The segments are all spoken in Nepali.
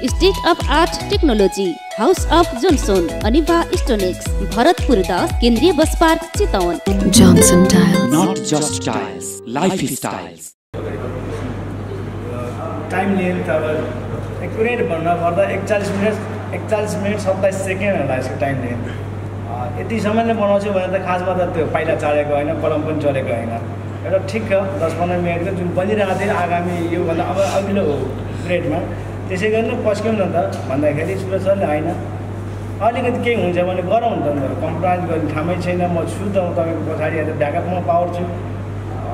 State of art technology, house of Johnson, अनिभा स्टोनिक्स, भरतपुर 10, केन्द्रीय bus park Chitwan. Johnson Tiles. Not just tiles, life styles. Time length अब एक्युरेट भन्नुपर्दा 41 मिनट 27 सेकेन्ड होला यसको टाइम लेन्थ। यतिसम्म नै बनाउँछु भने त खासमा त त्यो पाइला चढेको होइन, कलम पनि चढेको होइन। एउटा ठिक 10-15 मिनटको जुन बनिरहेको थियो आगामी योभन्दा अब अघिल्लो ग्रेडमा त्यसै गरी नै पस्क्यौँ न त भन्दाखेरि सुरज सरले होइन अलिकति केही हुन्छ भने गरौँ त कम्प्रोमाइज गर्ने ठाउँमै छैन, म छु त तपाईँको पछाडि ब्याकअपमा पावर छु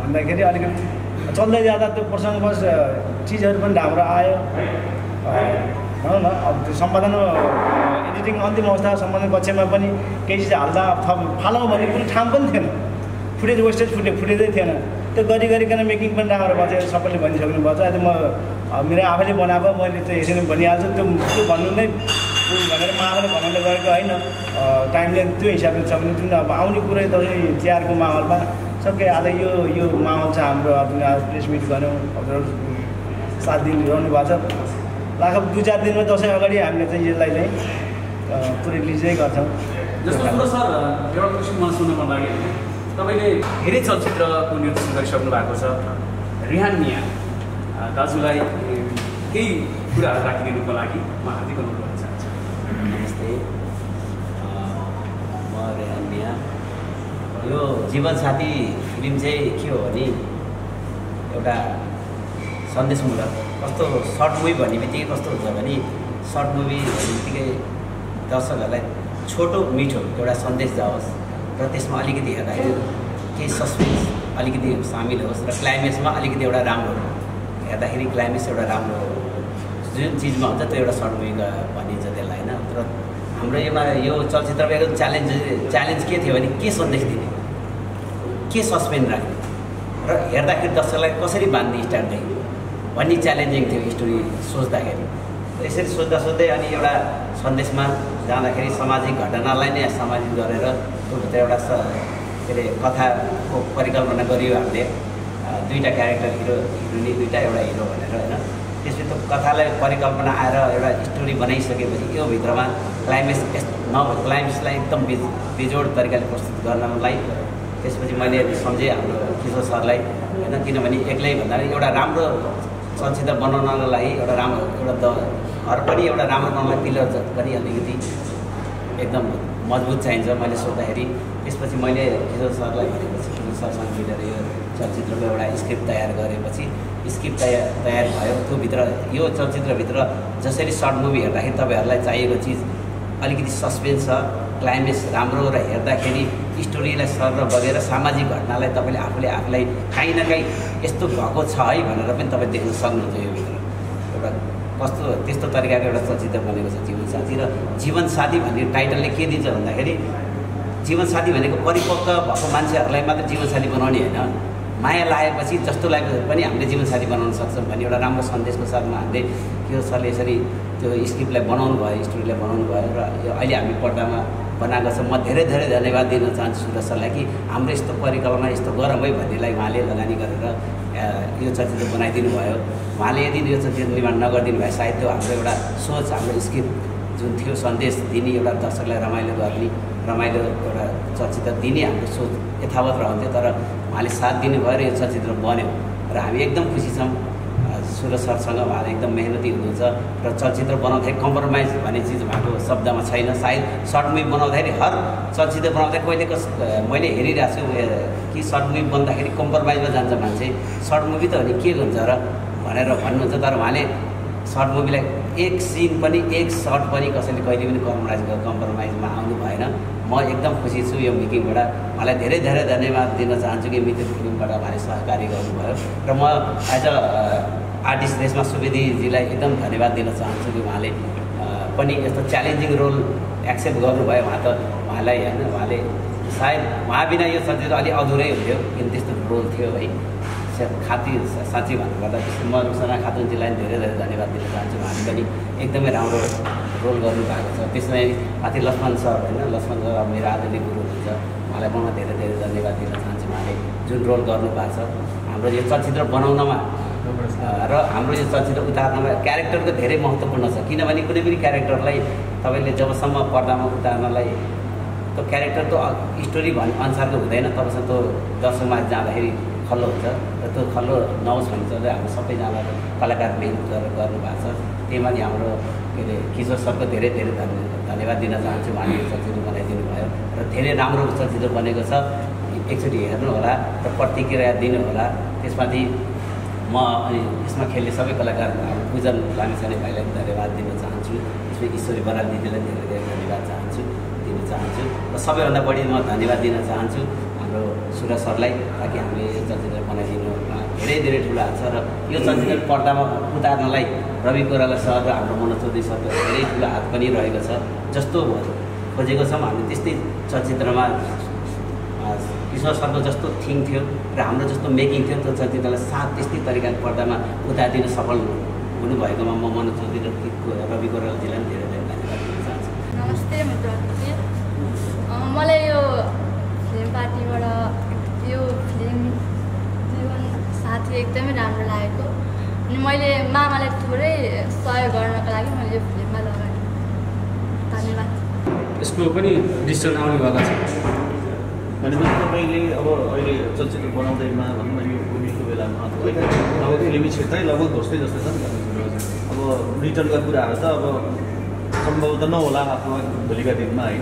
भन्दाखेरि अलिकति चल्दै जाँदा त्यो प्रसङ्गवश चिजहरू पनि राम्रो आयो भनौँ न। अब त्यो सम्पादन एडिटिङ अन्तिम अवस्था सम्पादन कक्षमा पनि केही चिज हाल्दा फालौँ भने कुनै ठाउँ पनि थिएन, फुटेज वेस्टेज फुटेजै थिएन। त्यो गरिकन मेकिङ पनि राम्रो भएको थियो, सबैले भनिसक्नु भएको छ। अहिले म मेरो आफैले बनाएको मैले त यसरी भनिहाल्छु, त्यो भन्नु नै भनेर म आफैले बनाउनु गरेको होइन। टाइमले त्यो हिसाबले छ भने जुन अब आउने कुरै तपाईँ तिहारको माहौलमा सबै आज यो माहौल छ हाम्रो। आज प्रेस मिट गऱ्यौँ, हजुरहरू 7 दिन रहनु भएको छ। लगभग 2-4 दिनमा दसैँ अगाडि हामीले चाहिँ यसलाई चाहिँ पुरै रिलिजै गर्छौँ। जस्तो कुरो सर एउटा क्वेसन मलाई सुन्नु मन लाग्यो, तपाईँले धेरै चलचित्रको निर्देशन गरिसक्नु भएको छ। रिहान मिया दाजुलाई केही कुराहरू राखिदिनुको लागि म हार्दिक अनुरोध गर्न चाहन्छु। नमस्ते, म रिहान मिया। यो जीवनसाथी फिल्म चाहिँ के हो भने एउटा सन्देशमूलक, कस्तो सर्ट मुभी भन्ने बित्तिकै कस्तो हुन्छ भने सर्ट मुभी भन्ने बित्तिकै दर्शकहरूलाई छोटो मिठो एउटा सन्देश जाओस् र त्यसमा अलिकति हेर्दाखेरि केही सस्पेन्स अलिकति सामेल होस् र क्लाइमेक्समा अलिकति एउटा राम्रो हेर्दाखेरि क्लाइमेक्स एउटा राम्रो जुन चिजमा हुन्छ त्यो एउटा सर्ट मुभी भनिन्छ त्यसलाई होइन। तर हाम्रो यो चलचित्रमा एकदम च्यालेन्ज के थियो भने के सन्देश दिने, के सस्पेन्स राख्ने र हेर्दाखेरि दर्शकलाई कसरी बाँध्ने स्टार्टदेखि भन्ने च्यालेन्जिङ थियो स्टोरी सोच्दाखेरि। यसरी सोच्दै अनि एउटा सन्देशमा जाँदाखेरि सामाजिक घटनालाई नै समाजित गरेर त्योभित्र एउटा के अरे कथाको परिकल्पना गरियो हामीले। 2टा क्यारेक्टर हिरोइनी 2टा एउटा हिरो भनेर होइन। त्यसपछि त्यो कथालाई परिकल्पना आएर एउटा स्टोरी बनाइसकेपछि यो भित्रमा क्लाइमेक्सलाई एकदम बेजोड तरिकाले प्रस्तुत गर्नलाई त्यसपछि मैले सम्झेँ हाम्रो किशोर सरलाई होइन। किनभने एक्लै भन्दा एउटा राम्रो चलचित्र बनाउनको लागि एउटा राम्रो घर पनि एउटा राम्रो बनाउनलाई पिलर पनि अलिकति एकदम मजबुत चाहिन्छ मैले सोच्दाखेरि। त्यसपछि मैले किशोर सरलाई भनेपछि किशोर सरसँग मिलेर यो चलचित्रको एउटा स्क्रिप्ट तयार गरेपछि स्क्रिप्ट तयार भयो। त्योभित्र यो चलचित्रभित्र जसरी सर्ट मुभी हेर्दाखेरि तपाईँहरूलाई चाहिएको चिज अलिकति सस्पेन्स छ, क्लाइमेक्स राम्रो र हेर्दाखेरि स्टोरीलाई सर बगेर सामाजिक घटनालाई तपाईँले आफूलाई काहीँ न काहीँ यस्तो भएको छ है भनेर पनि तपाईँ देख्न सक्नुहुन्छ। यो भित्र एउटा कस्तो त्यस्तो तरिकाको एउटा चलचित्र बनेको छ जीवनसाथी। र जीवनसाथी भन्ने टाइटलले के दिन्छ भन्दाखेरि जीवनसाथी भनेको परिपक्व भएको मान्छेहरूलाई मात्र जीवनसाथी बनाउने होइन, माया लागेपछि जस्तो लागेको पनि हामीले जीवनसाथी बनाउन सक्छौँ भन्ने एउटा राम्रो सन्देशको साथमा हामीले यो सरले यसरी त्यो स्क्रिप्टलाई बनाउनु भयो, स्टोरीलाई बनाउनु भयो र यो अहिले हामी पर्दामा बनाएको छ। म धेरै धन्यवाद दिन चाहन्छु सुरज सरलाई कि हाम्रो यस्तो परिकल्पना यस्तो गरौँ है भन्नेलाई उहाँले लगानी गरेर यो चलचित्र बनाइदिनु भयो। उहाँले यदि यो चलचित्र निर्माण नगरिदिनु भए सायद त्यो हाम्रो एउटा सोच, हाम्रो स्क्रिप्ट जुन थियो सन्देश दिने एउटा दर्शकलाई रमाइलो गर्ने रमाइलो एउटा चलचित्र दिने हाम्रो सोच यथावत रहन्थ्यो। तर उहाँले साथ दिनुभयो र यो चलचित्र बन्यो र हामी एकदम खुसी छौँ सुरज सरसँग। उहाँले एकदम मेहनती हुनुहुन्छ र चलचित्र बनाउँदाखेरि कम्प्रोमाइज भन्ने चिज उहाँको शब्दमा छैन। सायद सर्ट मुभी बनाउँदाखेरि हर चलचित्र बनाउँदाखेरि कहिले मैले हेरिरहेको छु कि सर्ट मुभी बन्दाखेरि कम्प्रोमाइजमा जान्छ मान्छे, सर्ट मुभी त हो नि के हुन्छ र भनेर भन्नुहुन्छ। तर उहाँले सर्ट मुभीलाई एक सिन पनि एक सर्ट पनि कसैले कहिले पनि कम्प्रोमाइजमा आउनु भएन। म एकदम खुसी छु यो मेकिङबाट। उहाँलाई धेरै धन्यवाद दिन चाहन्छु कि मित्र फिल्मबाट उहाँले सहकारी गर्नुभयो र म एज अ आर्टिस्ट रेशमा सुवेदीजीलाई एकदम धन्यवाद दिन चाहन्छु कि उहाँले पनि यस्तो च्यालेन्जिङ रोल एक्सेप्ट गर्नुभयो। उहाँलाई होइन, उहाँले सायद उहाँ बिना यो चलचित्र अलिक अधुरै हुन्थ्यो, किन त्यस्तो रोल थियो है। साँच्चै भन्नुपर्दा म रुसना खातुनजीलाई धेरै धन्यवाद दिन चाहन्छु। उहाँले पनि एकदमै राम्रो रोल गर्नुभएको छ। त्यसमै माथि लक्ष्मण सर होइन, लक्ष्मण सर अब मेरो आदरणीय गुरु हुनुहुन्छ, उहाँलाई म धेरै धन्यवाद दिन चाहन्छु। उहाँले जुन रोल गर्नुभएको छ हाम्रो यो चलचित्र बनाउनमा र हाम्रो यो चलचित्र उतार्नमा क्यारेक्टरको धेरै महत्त्वपूर्ण छ किनभने कुनै पनि क्यारेक्टरलाई तपाईँले जबसम्म पर्दामा उतार्नलाई त्यो क्यारेक्टर त स्टोरी भने अनुसारको हुँदैन तबसम्म त्यो दर्शकमा जाँदाखेरि खल्लो हुन्छ र त्यो खल्लो नहोस् भन्छ र हाम्रो सबैजना कलाकार मेहनत गरेर गर्नुभएको छ त्यही माथि हाम्रो के अरे किशोर सरको धेरै धेरै धन्यवाद दिन चाहन्छु उहाँले यो चलचित्र बनाइदिनु भयो र धेरै राम्रो चलचित्र बनेको छ एकचोटि हेर्नु होला र प्रतिक्रिया दिनु होला त्यसमाथि म अनि यसमा खेल्ने सबै कलाकार पूजन लामिछाने भाइलाई धन्यवाद दिन चाहन्छु यसमा ईश्वरी बराल दिदीलाई धेरै धेरै धन्यवाद दिन चाहन्छु र सबैभन्दा बढी म धन्यवाद दिन चाहन्छु हाम्रो सुरज सरलाई ताकि हामीले यो चलचित्र बनाइदिनुमा धेरै धेरै ठुलो हात छ र यो चलचित्र पर्दामा उतार्नलाई रवि कोइराला सर र हाम्रो मनोज चौधरी सरको धेरै ठुलो हात पनि रहेको छ जस्तो खोजेको छौँ हामी त्यस्तै चलचित्रमा किशोर सरको जस्तो थिङ थियो र हाम्रो जस्तो मेकिङ थियो त्यो चलचित्रलाई साथ त्यस्तै तरिकाले पर्दामा उतारिदिन सफल हुनुभएकोमा म मनोज चौधरी र रवि कोइरालाजीलाई पनि धेरै धेरै धन्यवाद दिन चाहन्छु। नमस्ते म प्रकृति मलाई यो फिल्म पार्टीबाट यो फिल्म जीवन साथी एकदमै राम्रो लागेको अनि मैले मामालाई थोरै सहयोग गर्नको लागि मैले यो फिल्ममा लगाएँ। धन्यवाद। यसको पनि डिसिजन आउनेवाला छ अनि तपाईँले अब अहिले चलचित्र बनाउँदैमा भनौँ न यो कोभिडको बेलामा अब फिल्मी क्षेत्रै लगभग ध्वस्तै जस्तै छ नि अब रिटर्नका कुराहरू त अब सम्भव त नहोला आफ्नो भोलिका दिनमा है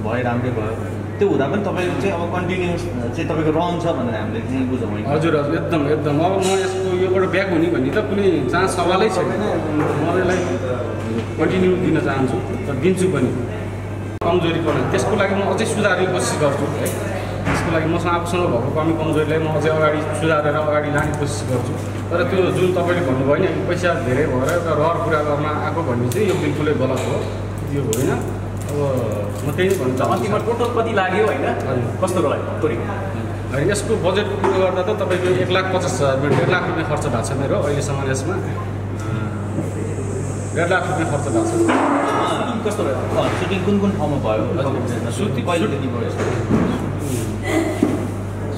भए राम्रै भयो त्यो हुँदा पनि तपाईँको चाहिँ अब कन्टिन्युस चाहिँ तपाईँको रहन्छ भनेर हामीले चाहिँ बुझौँ। हजुर हजुर एकदम एकदम अब म यसको योबाट ब्याक हुने भन्ने त कुनै चान्स सवालै छैन म यसलाई कन्टिन्यू दिन चाहन्छु र दिन्छु पनि कमजोरीपना त्यसको लागि म अझै सुधार्ने कोसिस गर्छु है त्यसको लागि मसँग आफूसँग भएको कमी कमजोरीलाई म अझै अगाडि सुधारेर अगाडि लाने कोसिस गर्छु तर त्यो जुन तपाईँले भन्नुभयो नि पैसा धेरै भएर एउटा रहर कुरा गर्न आएको भन्ने चाहिँ यो बिल्कुलै गलत हो त्यो होइन। अब म त्यही नै भन्नु चाहन्छु अन्तिममा टोटल कति लाग्यो होइन कस्तो लाग्यो होइन यसको बजेटको कुरो गर्दा त तपाईँको 1,50,000 1,00,000 रुपियाँ खर्च भएको छ मेरो अहिलेसम्म यसमा 1,00,000 रुपियाँ खर्च भएको छ। कस्तो भयो सुटिङ कुन ठाउँमा भयो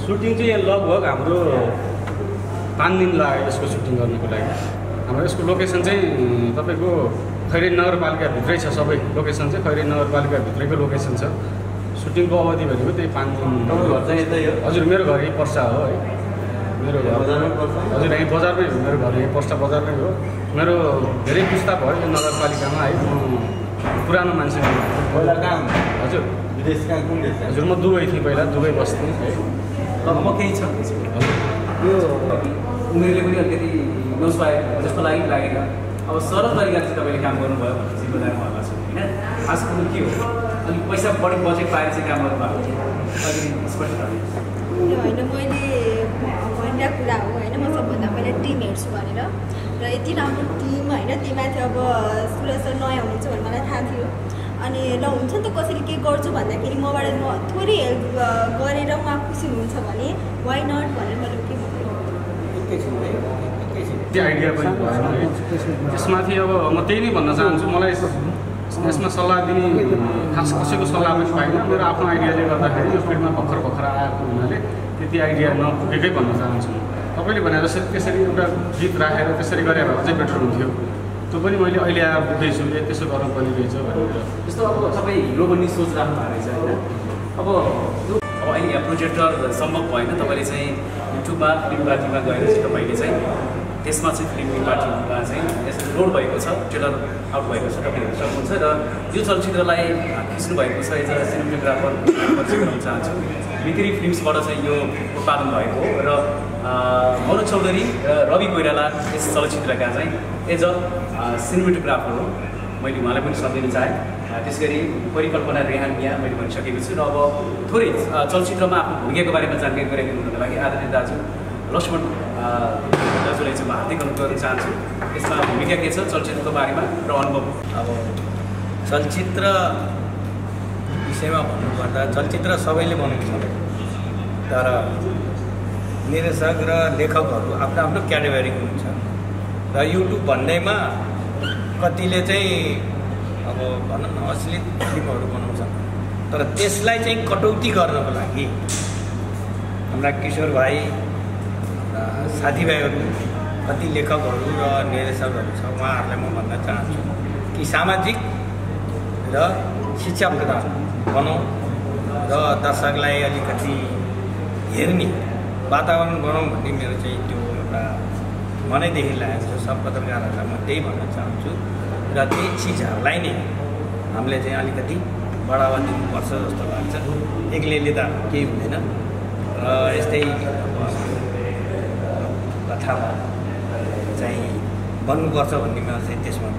सुटिङ चाहिँ लगभग हाम्रो 5 दिन लाग्यो यसको सुटिङ गर्नको लागि। हाम्रो यसको लोकेसन चाहिँ तपाईँको खैरेनी नगरपालिकाभित्रै छ सबै लोकेसन चाहिँ खैरेनी नगरपालिकाभित्रैको लोकेसन छ। सुटिङको अवधि भनेको त्यही 5 दिन। घर चाहिँ यतै हो? हजुर मेरो घर यही पर्सा हो है मेरो घर हजुर यहीँ बजारमै हो मेरो घर यहीँ पर्सा बजारमै हो। मेरो धेरै पुस्ता भयो यो नगरपालिकामा है म पुरानो मान्छे हजुर विदेश कहाँ कुन देश हजुर म दुबई थिएँ पहिला दुबई बस्थेँ है अब म केही छ यो उमेरले पनि अलिकति नसुहाए जस्तो लागेन अब सरल तरिकाले चाहिँ तपाईँले काम गर्नुभयो भने जिम्मेदार भएको छ होइन खास कुरो के हो अलिक पैसा बढी बजेट पाएर चाहिँ काम गर्नुभएको अलिकति स्पष्ट होइन मैले भनिरहेको कुरा हो होइन म सबभन्दा पहिला टिम हेर्छु भनेर र यति राम्रो टिम होइन त्यहीमाथि अब सुरज सर नयाँ हुनुहुन्छ भने मलाई थाहा थियो अनि ल हुन्छ नि त कसैले के गर्छु भन्दाखेरि मबाट म थोरै हेल्प गरेर उहाँ खुसी हुनुहुन्छ भने वाइ नट भनेर मैले के त्यो आइडिया पनि भएन है त्यसमाथि अब म त्यही नै भन्न चाहन्छु मलाई यसमा सल्लाह दिने खास कसैको सल्लाह पनि पाइनँ मेरो आफ्नो आइडियाले गर्दाखेरि यो फिल्डमा भर्खर आएको हुनाले त्यति आइडिया नपुगेकै भन्न चाहन्छु। तपाईँले भने जसरी त्यसरी एउटा गीत राखेर त्यसरी गरे भए अझै बेटर हुन्थ्यो त्यो पनि मैले अहिले आएर बुझ्दैछु त्यसो गर्नु पर्ने रहेछ भनेर जस्तो अब तपाईँ हिरो बन्ने सोच राख्नु भएको रहेछ होइन अब अहिले यहाँ प्रोजेक्टर सम्भव भएन तपाईँले चाहिँ युट्युबमा फिल्म पार्टीमा गएर चाहिँ तपाईँले चाहिँ त्यसमा चाहिँ फिल्म पार्टीमा चाहिँ यसरी लोड भएको छ ट्रेलर आउट भएको छ तपाईँले हेर्न सक्नुहुन्छ र यो चलचित्रलाई खिच्नु भएको छ एज अ सिनेमेटोग्राफर परिचय गराउन चाहन्छु। भित्री फिल्म्सबाट चाहिँ यो उत्पादन भएको हो र मनोज चौधरी र रवि कोइराला यस चलचित्रका चाहिँ एज अ सिनेमेटोग्राफर हो मैले उहाँलाई पनि सम्झिन चाहेँ। त्यस गरी परिकल्पना रेहान मिया मैले भनिसकेको छु र अब थोरै चलचित्रमा आफ्नो भूमिकाको बारेमा जानकारी गराइदिनुको लागि आदरणीय दाजु लक्ष्मण दाजुलाई चाहिँ म हार्दिक अनुरोध गर्न चाहन्छु। यसमा भूमिका के छ चलचित्रको बारेमा र अनुभव। अब चलचित्र विषयमा भन्नुपर्दा चलचित्र सबैले बनाउनु सक्छ तर निर्देशक र लेखकहरू आफ्नो आफ्नो क्याटेगोरीको हुन्छ र युट्युब भन्नेमा कतिले चाहिँ अब भनौँ न अश्लील फिल्महरू बनाउँछ तर त्यसलाई चाहिँ कटौती गर्नको लागि हाम्रा किशोर भाइ साथीभाइहरू कति लेखकहरू र निर्देशकहरू छ उहाँहरूलाई म भन्न चाहन्छु कि सामाजिक र शिक्षा प्रदान बनाउँ र दर्शकलाई अलिकति हेर्ने वातावरण बनाउँ भन्ने मेरो चाहिँ त्यो एउटा मनैदेखि लागेको छ। सब पत्रकारहरूलाई म त्यही भन्न चाहन्छु र त्यही चिजहरूलाई नै हामीले चाहिँ अलिकति बढावा दिनुपर्छ जस्तो लाग्छ। एक्लैले त केही हुँदैन र यस्तै कथामा चाहिँ बन्नुपर्छ भन्ने मलाई चाहिँ त्यसमा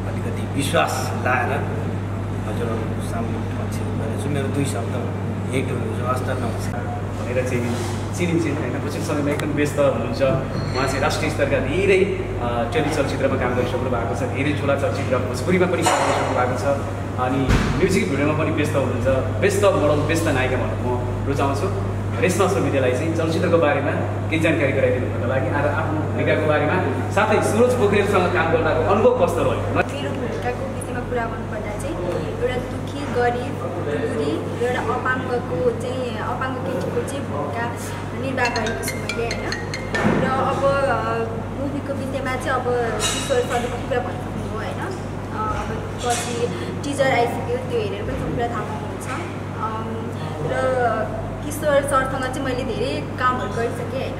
अलिकति विश्वास लाएर हजुरहरूको सामने मान्छे भनेछु। मेरो 2 शब्द यही टोक्छु। हस्त नमस्कार भनेर चाहिँ चिनिन्छ होइन। पछिल्लो समयमा एकदम व्यस्त हुनुहुन्छ। उहाँ चाहिँ राष्ट्रिय स्तरका धेरै चलचित्रमा काम गरिसक्नु भएको छ। धेरै ठुला चलचित्र भोजपुरीमा पनि काम गरिसक्नु भएको छ अनि म्युजिक भिडियोमा पनि व्यस्त हुनुहुन्छ। व्यस्त मोडल व्यस्त नायिका भन्न म रुचाउँछु। रेशमा सुवेदीलाई चाहिँ चलचित्रको बारेमा केही जानकारी गराइदिनुको लागि आज आफ्नो भूमिकाको बारेमा साथै सुरज पोखरेलसँग काम गर्दाको अनुभव कस्तो रह्यो? मेरो भूमिकाको विषयमा कुरा गर्नुपर्दा चाहिँ एउटा दुःखी गरिब बुढी र एउटा अपाङ्गको केटीको चाहिँ भूमिका निर्वाह गरेको छु मैले होइन। र अब मुभीको विषयमा चाहिँ अब किशोर सरले कति कुरा भनिसक्नुभयो होइन। अब पछि टिजर आइसक्यो त्यो हेरेर पनि सब कुरा थाहा पाउनुहुन्छ। र किशोर सरसँग चाहिँ मैले धेरै कामहरू गरिसकेँ होइन।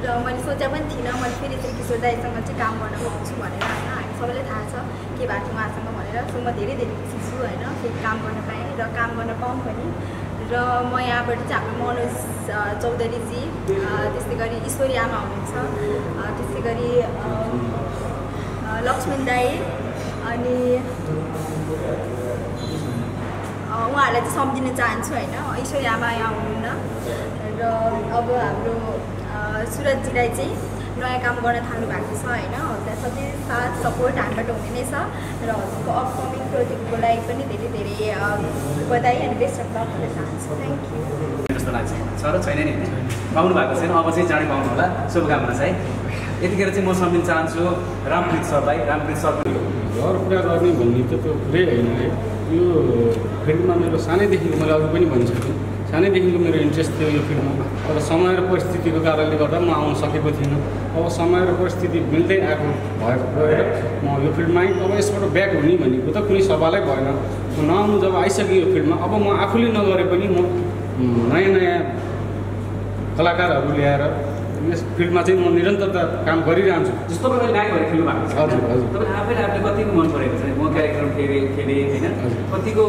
र मैले सोचेको पनि थिइनँ मैले फेरि यसरी किशोर दाइसँग चाहिँ काम गर्न पाउँछु भनेर होइन। हामी सबैलाई थाहा छ के भएको थियो उहाँसँग भनेर। सो म धेरै खुसी छु होइन फेरि काम गर्न पाएँ र काम गर्न पाऊँ पनि। र म यहाँबाट चाहिँ हाम्रो मनोज चौधरीजी त्यस्तै गरी ईश्वरी आमा हुनुहुन्छ त्यस्तै गरी लक्ष्मण दाई अनि उहाँहरूलाई चाहिँ सम्झिन चाहन्छु होइन। ईश्वरी आमा यहाँ हुनुहुन्न। र अब हाम्रो सुरजजीलाई चाहिँ नयाँ काम गर्न थाल्नु भएको छ होइन। हजुरलाई सबै साथ सपोर्ट हामीबाट हुने नै छ र हजुरको अपकमिङ प्रोजेक्टको लागि पनि धेरै धेरै बधाई अनि बेस्ट अफ लक दिन चाहन्छु। Thank you. जस्तो लाग्छ छ र छैन नि पाउनु भएको छैन अब चाहिँ चाँडै पाउनु होला शुभकामना चाहिँ। यतिखेर चाहिँ म सम्झिन चाहन्छु रामप्रीत सरलाई। रामप्रीत सर घर कुरा गर्ने भन्ने त त्यो कुरै होइन है। यो फिल्ममा मेरो सानैदेखिको मैले अघि पनि भनिसकेँ सानैदेखिको मेरो इन्ट्रेस्ट थियो यो फिल्ममा। अब समय र परिस्थितिको कारणले गर्दा म आउन सकेको थिइनँ। अब समय र परिस्थिति मिल्दै आएको भएको गएर म यो फिल्ममै अब यसबाट ब्याक हुने भनेको त कुनै सवालै भएन। नआउनु जब आइसक्यो यो फिल्ममा अब म आफूले नगरे पनि म नयाँ नयाँ कलाकारहरू ल्याएर यस फिल्ममा चाहिँ म निरन्तरता काम गरिरहन्छु। जस्तो तपाईँले नायक भएर खेल्नु भएको छ। हजुर हजुर। तपाईँ आफैले कतिको मन परेको छ म क्यारेक्टर खेलेँ होइन कतिको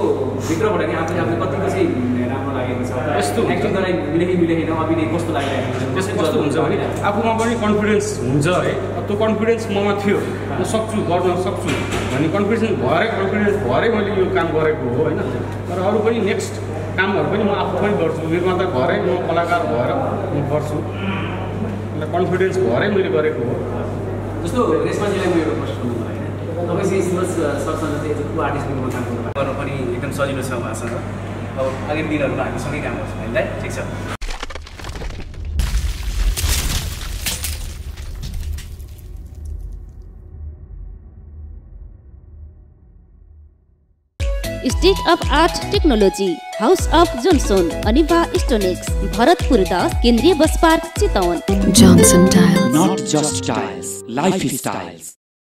भित्रबाट कि आफूले कतिको चाहिँ राम्रो लागेको छ यस्तो एक्टिङ गराइ मिलेन अभिनय कस्तो लागिरहेको छ त्यसो कस्तो हुन्छ भने आफूमा पनि कन्फिडेन्स हुन्छ है। त्यो कन्फिडेन्स ममा थियो म सक्छु गर्न सक्छु भन्ने कन्फिडेन्स भएरै मैले यो काम गरेको हो होइन। तर अरू पनि नेक्स्ट कामहरू पनि म आफू पनि गर्छु। निर्माता भएरै म कलाकार भएर म गर्छु। कन्फिडेन्स भएरै मैले गरेको हो। जस्तो रेशमाजीलाई म एउटा प्रश्न गर्नु होइन तपाईँ चाहिँ सुरज सरसँग चाहिँ को आर्टिस्टको रूपमा काम गर्नु पनि एकदम सजिलो छ उहाँसँग। अब अगाडि दिनहरूमा हामी सँगै काम गर्छौँ होइन ठिक छ। State of art technology house of Johnson अनिभा इस्टोनिक्स भरतपुर 10 केन्द्रीय bus park Chitwan. Johnson Tiles. Not just tiles, lifestyles.